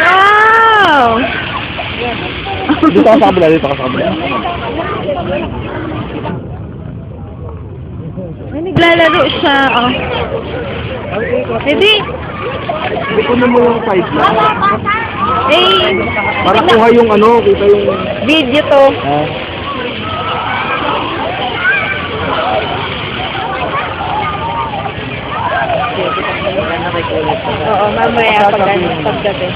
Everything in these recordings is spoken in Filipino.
Wow! Dito ka sa kabila, dito ka sa kabila. Ay, naglalaro siya. Oh. Hindi. Hindi ko na mo yung 5 lang. Eh, Para kuha yung ano, kita yung... video to. Oo, mamaya paggabi.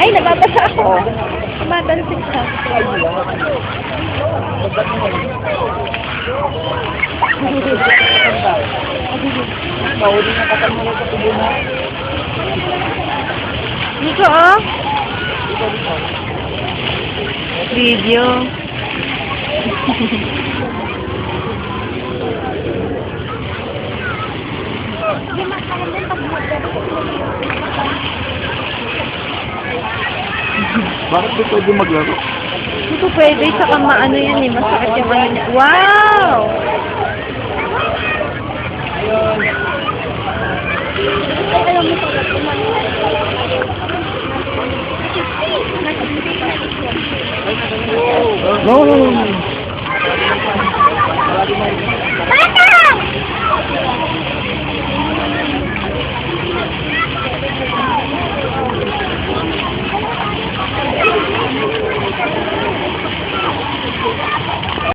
Ay, nababasa ako. Tumatalsik siya. Nico, oh. Video. Bakit di pwede maglaro? Ito pwede, saka maano yan eh, masakit yung ano niya. Wow! No, no, no. Bata!